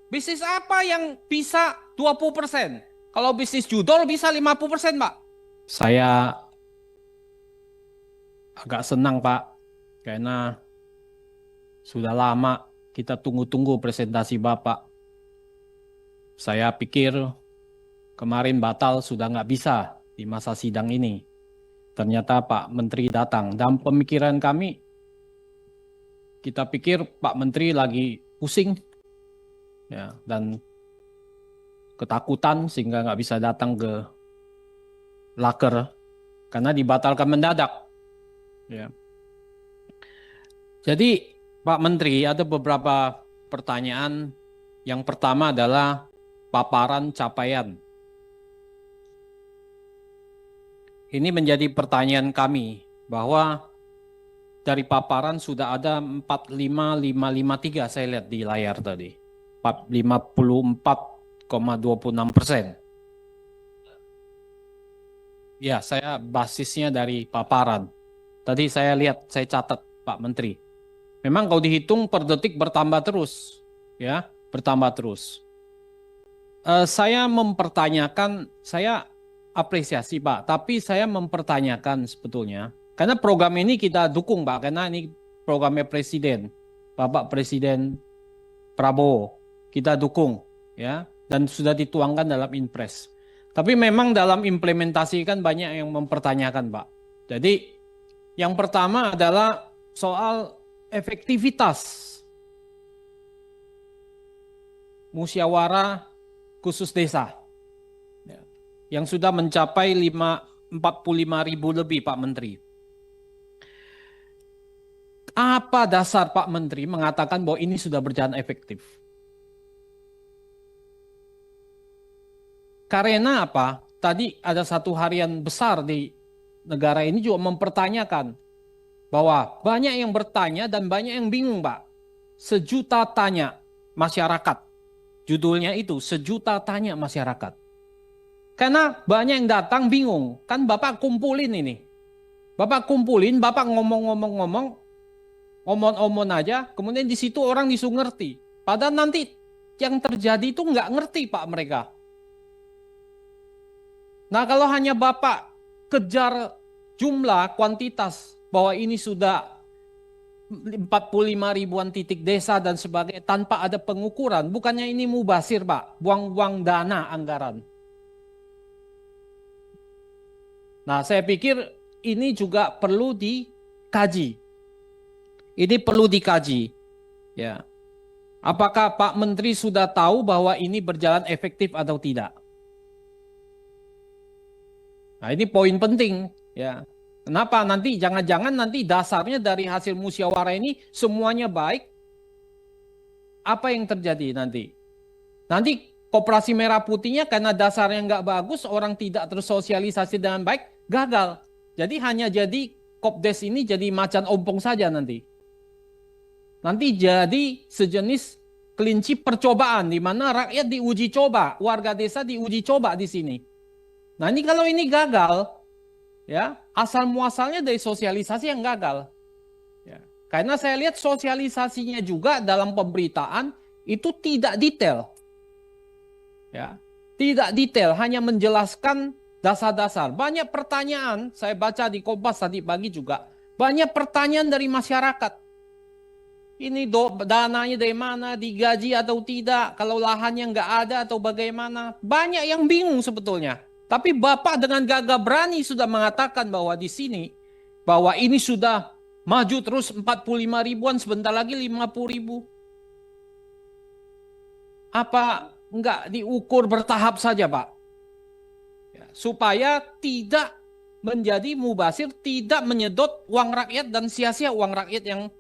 Bisnis apa yang bisa 20%? Kalau bisnis judol bisa 50%, Pak. Saya agak senang, Pak, karena sudah lama kita tunggu-tunggu presentasi Bapak. Saya pikir kemarin batal sudah nggak bisa di masa sidang ini. Ternyata Pak Menteri datang. Dan pemikiran kami, kita pikir Pak Menteri lagi pusing, ya, dan ketakutan sehingga nggak bisa datang ke Laker karena dibatalkan mendadak. Ya. Jadi Pak Menteri ada beberapa pertanyaan. Yang pertama adalah paparan capaian. Ini menjadi pertanyaan kami bahwa dari paparan sudah ada 45553 saya lihat di layar tadi. 54,26%. Ya, saya basisnya dari paparan. Tadi saya lihat, saya catat Pak Menteri. Memang kalau dihitung per detik bertambah terus, ya, bertambah terus. Saya mempertanyakan, saya apresiasi Pak, tapi saya mempertanyakan sebetulnya, karena program ini kita dukung Pak, karena ini programnya Presiden, Bapak Presiden Prabowo, kita dukung, ya, dan sudah dituangkan dalam Inpres. Tapi memang dalam implementasi kan banyak yang mempertanyakan Pak. Jadi yang pertama adalah soal efektivitas musyawarah khusus desa, ya, yang sudah mencapai 45.000 lebih Pak Menteri. Apa dasar Pak Menteri mengatakan bahwa ini sudah berjalan efektif? Karena apa? Tadi ada satu harian besar di negara ini juga mempertanyakan bahwa banyak yang bertanya dan banyak yang bingung, Pak. Sejuta tanya masyarakat. Judulnya itu, sejuta tanya masyarakat. Karena banyak yang datang bingung. Kan Bapak kumpulin ini. Bapak kumpulin, Bapak ngomong-ngomong-ngomong, omon-omon aja, kemudian di situ orang disuruh ngerti. Padahal nanti yang terjadi itu nggak ngerti, Pak, mereka. Nah, kalau hanya Bapak kejar jumlah, kuantitas, bahwa ini sudah 45 ribuan titik desa dan sebagainya, tanpa ada pengukuran, bukannya ini mubazir, Pak, buang-buang dana anggaran. Nah, saya pikir ini juga perlu dikaji. Ini perlu dikaji. Ya. Apakah Pak Menteri sudah tahu bahwa ini berjalan efektif atau tidak? Nah, ini poin penting, ya. Kenapa nanti jangan-jangan nanti dasarnya dari hasil musyawarah ini semuanya baik? Apa yang terjadi nanti? Nanti Koperasi Merah Putihnya karena dasarnya nggak bagus, orang tidak tersosialisasi dengan baik, gagal. Jadi hanya jadi Kopdes ini jadi macan ompong saja nanti. Nanti jadi sejenis kelinci percobaan di mana rakyat diuji coba, warga desa diuji coba di sini. Nah, ini kalau ini gagal, ya, asal muasalnya dari sosialisasi yang gagal. Ya. Karena saya lihat sosialisasinya juga dalam pemberitaan itu tidak detail. Ya. Tidak detail, hanya menjelaskan dasar-dasar. Banyak pertanyaan, saya baca di Kompas tadi pagi juga, banyak pertanyaan dari masyarakat. Ini dananya dari mana, digaji atau tidak, kalau lahannya nggak ada atau bagaimana. Banyak yang bingung sebetulnya. Tapi Bapak dengan gagah berani sudah mengatakan bahwa di sini, bahwa ini sudah maju terus 45 ribuan, sebentar lagi 50 ribu. Apa nggak diukur bertahap saja, Pak? Ya, supaya tidak menjadi mubazir, tidak menyedot uang rakyat dan sia-sia uang rakyat yang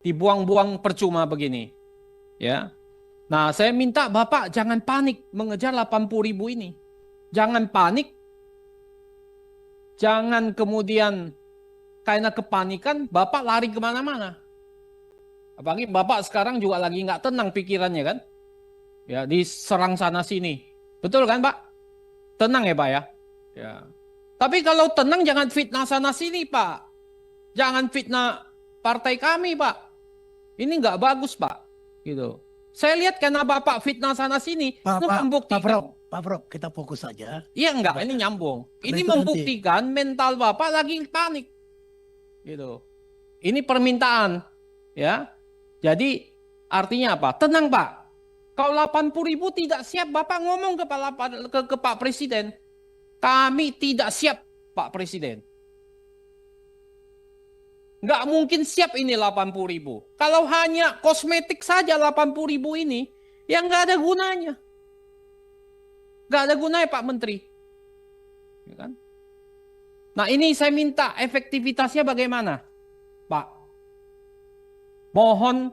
dibuang-buang percuma begini. Ya. Nah, saya minta Bapak jangan panik mengejar 80 ribu ini. Jangan panik. Jangan kemudian karena kepanikan Bapak lari kemana-mana. Apalagi Bapak sekarang juga lagi nggak tenang pikirannya kan. Ya, diserang sana sini. Betul kan, Pak? Tenang ya, Pak ya. Ya. Tapi kalau tenang jangan fitnah sana sini, Pak. Jangan fitnah partai kami, Pak. Ini nggak bagus, Pak. Gitu. Saya lihat karena Bapak fitnah sana sini, itu Pak membuktikan. Prof, kita fokus saja. Iya enggak, ini nyambung. Karena Ini itu nanti. membuktikan mental Bapak lagi panik. Gitu. Ini permintaan, ya. Jadi artinya apa? Tenang Pak. Kalau 80.000 tidak siap, Bapak ngomong ke Pak Presiden. Kami tidak siap, Pak Presiden. Nggak mungkin siap ini 80.000. Kalau hanya kosmetik saja 80.000 ini, ya nggak ada gunanya. Nggak ada gunanya Pak Menteri. Ya kan? Nah ini saya minta efektivitasnya bagaimana? Pak, mohon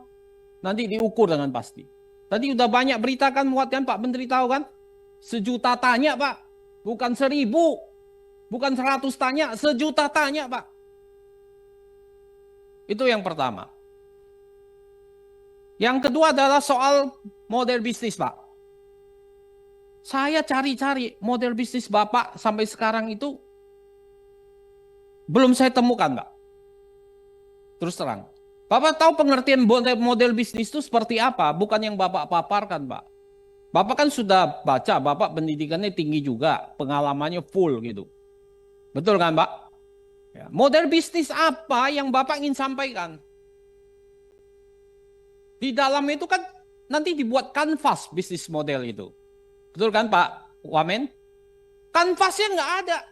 nanti diukur dengan pasti. Tadi udah banyak berita kan muat kan Pak Menteri tahu kan? 1.000.000 tanya Pak, bukan 1.000, bukan 100 tanya, 1.000.000 tanya Pak. Itu yang pertama. Yang kedua adalah soal model bisnis Pak. Saya cari-cari model bisnis Bapak sampai sekarang itu belum saya temukan Pak. Terus terang. Bapak tahu pengertian model bisnis itu seperti apa? Bukan yang Bapak paparkan Pak. Bapak kan sudah baca, Bapak pendidikannya tinggi juga, pengalamannya full gitu. Betul kan Pak? Ya. Model bisnis apa yang Bapak ingin sampaikan? Di dalam itu kan nanti dibuat kanvas bisnis model itu. Betul kan Pak Wamen? Kanvasnya nggak ada.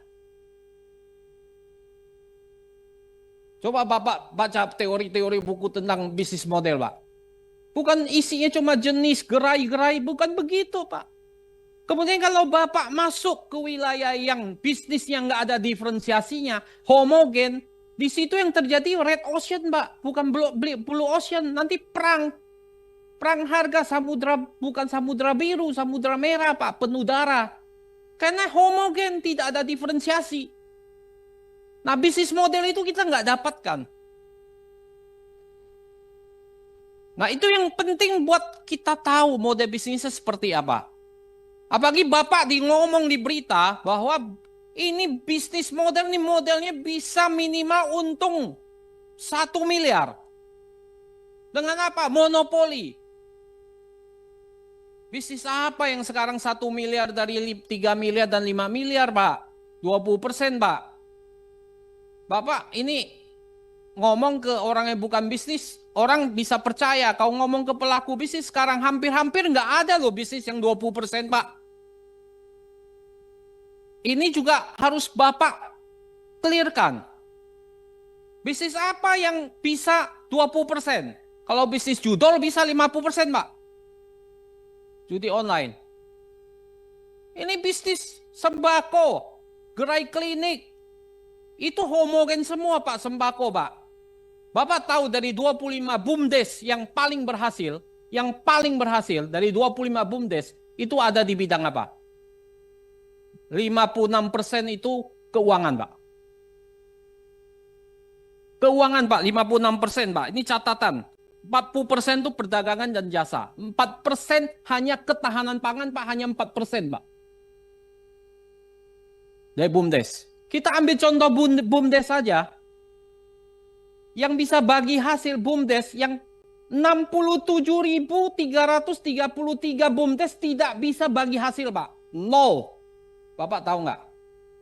Coba Bapak baca teori-teori buku tentang bisnis model Pak. Bukan isinya cuma jenis gerai-gerai, bukan begitu Pak. Kemudian kalau Bapak masuk ke wilayah yang bisnisnya nggak ada diferensiasinya, homogen, di situ yang terjadi red ocean Pak, bukan blue ocean, nanti perang. Perang harga samudra, bukan samudra biru, samudra merah Pak, penuh darah. Karena homogen, tidak ada diferensiasi. Nah bisnis model itu kita nggak dapatkan. Nah itu yang penting buat kita tahu model bisnisnya seperti apa. Apalagi Bapak ngomong di berita bahwa ini bisnis model, ini modelnya bisa minimal untung 1 miliar. Dengan apa? Monopoli. Bisnis apa yang sekarang 1 miliar dari 3 miliar dan 5 miliar Pak? 20% Pak. Bapak ini ngomong ke orang yang bukan bisnis, orang bisa percaya. Kau ngomong ke pelaku bisnis sekarang hampir-hampir nggak ada loh bisnis yang 20% Pak. Ini juga harus Bapak clearkan. Bisnis apa yang bisa 20%? Kalau bisnis judol bisa 50% Pak. Judi online. Ini bisnis sembako, gerai klinik. Itu homogen semua Pak, sembako Pak. Bapak tahu dari 25 BUMDes yang paling berhasil dari 25 BUMDes itu ada di bidang apa? 56% itu keuangan Pak. Keuangan Pak, 56% Pak. Ini catatan. 40% itu perdagangan dan jasa. 4% hanya ketahanan pangan Pak, hanya 4% Pak. Dari BUMDes. Kita ambil contoh BUMDes saja. Yang bisa bagi hasil BUMDes yang 67.333 BUMDes tidak bisa bagi hasil Pak. Nol. Bapak tahu nggak?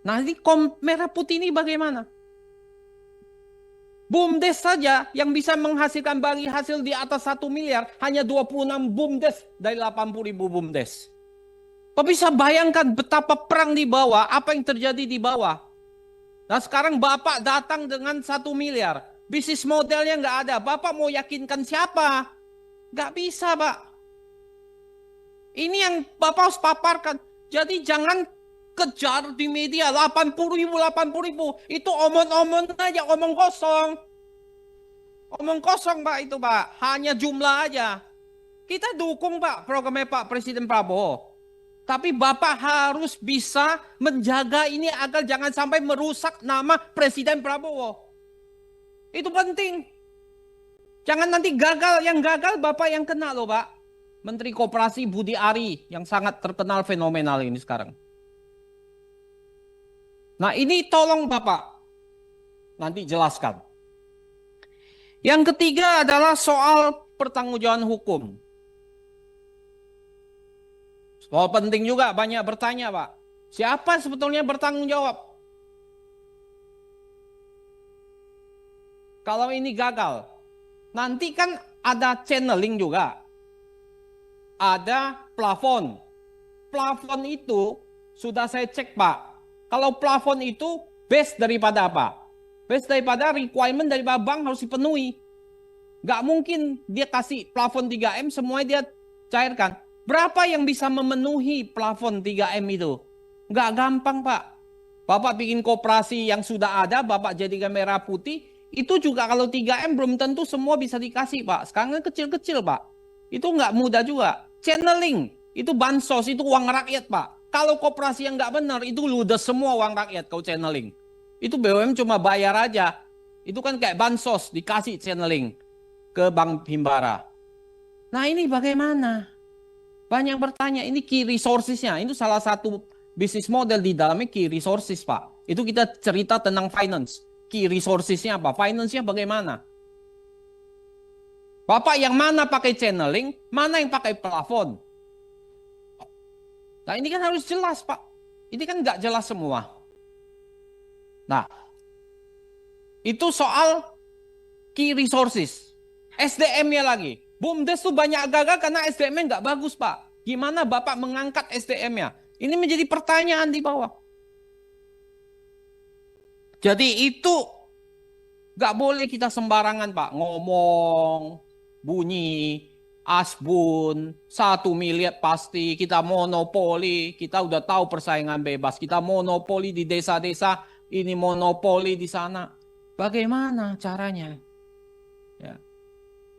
Nah ini merah putih ini bagaimana? BUMDes saja yang bisa menghasilkan bagi hasil di atas 1 miliar hanya 26 BUMDes dari 80.000 BUMDes. Kok bisa bayangkan betapa perang di bawah, apa yang terjadi di bawah? Nah sekarang Bapak datang dengan 1 miliar. Bisnis modelnya nggak ada. Bapak mau yakinkan siapa? Nggak bisa Pak. Ini yang Bapak harus paparkan. Jadi jangan kejar di media 80.000. Itu omong-omong aja, omong kosong. Omong kosong Pak itu Pak. Hanya jumlah aja. Kita dukung Pak programnya Pak Presiden Prabowo. Tapi Bapak harus bisa menjaga ini agar jangan sampai merusak nama Presiden Prabowo. Itu penting. Jangan nanti gagal, yang gagal Bapak yang kena loh Pak. Menteri Koperasi Budi Ari yang sangat terkenal fenomenal ini sekarang. Nah ini tolong Bapak nanti jelaskan. Yang ketiga adalah soal pertanggungjawaban hukum. Soal penting juga banyak bertanya, Pak. Siapa sebetulnya bertanggung jawab? Kalau ini gagal, nanti kan ada channeling juga. Ada plafon. Plafon itu sudah saya cek, Pak. Kalau plafon itu base daripada apa? Base daripada requirement daripada bank harus dipenuhi. Gak mungkin dia kasih plafon 3M semuanya dia cairkan. Berapa yang bisa memenuhi plafon 3M itu? Gak gampang, Pak. Bapak bikin koperasi yang sudah ada, Bapak jadikan merah putih, itu juga kalau 3M belum tentu semua bisa dikasih, Pak. Sekarang kan kecil-kecil, Pak. Itu nggak mudah juga. Channeling, itu bansos, itu uang rakyat, Pak. Kalau koperasi yang nggak benar, itu ludes semua uang rakyat kau channeling. Itu BUMN cuma bayar aja. Itu kan kayak bansos, dikasih channeling ke Bank Himbara. Nah ini bagaimana? Banyak bertanya, ini key resources-nya. Itu salah satu bisnis model di dalamnya key resources, Pak. Itu kita cerita tentang finance. Key resources-nya apa? Finance-nya bagaimana? Bapak yang mana pakai channeling, mana yang pakai plafon? Nah ini kan harus jelas, Pak. Ini kan nggak jelas semua. Nah, itu soal key resources. SDM-nya lagi. BUMDes tuh banyak gagal karena SDM-nya nggak bagus, Pak. Gimana Bapak mengangkat SDM-nya? Ini menjadi pertanyaan di bawah. Jadi itu nggak boleh kita sembarangan, Pak. Ngomong, bunyi, asbun, 1 miliar pasti, kita monopoli, kita udah tahu persaingan bebas, kita monopoli di desa-desa, ini monopoli di sana. Bagaimana caranya? Ya.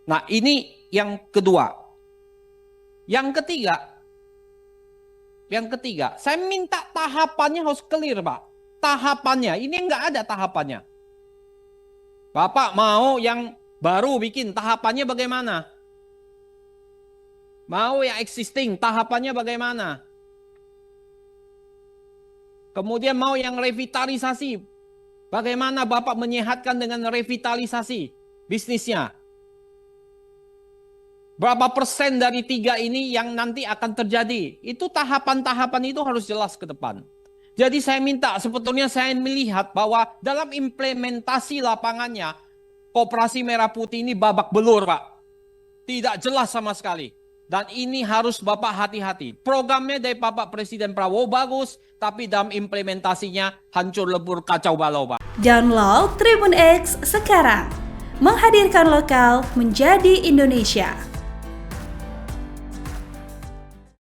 Nah ini yang kedua. Yang ketiga, saya minta tahapannya harus clear, Pak. Tahapannya, ini nggak ada tahapannya. Bapak mau yang baru bikin, tahapannya bagaimana? Mau yang existing, tahapannya bagaimana? Kemudian mau yang revitalisasi, bagaimana Bapak menyehatkan dengan revitalisasi bisnisnya? Berapa persen dari 3 ini yang nanti akan terjadi? Itu tahapan-tahapan itu harus jelas ke depan. Jadi saya minta, sebetulnya saya melihat bahwa dalam implementasi lapangannya, Koperasi Merah Putih ini babak belur, Pak. Tidak jelas sama sekali. Dan ini harus Bapak hati-hati. Programnya dari Bapak Presiden Prabowo bagus, tapi dalam implementasinya hancur lebur kacau balau, Pak. Download Tribun X sekarang. Menghadirkan lokal menjadi Indonesia.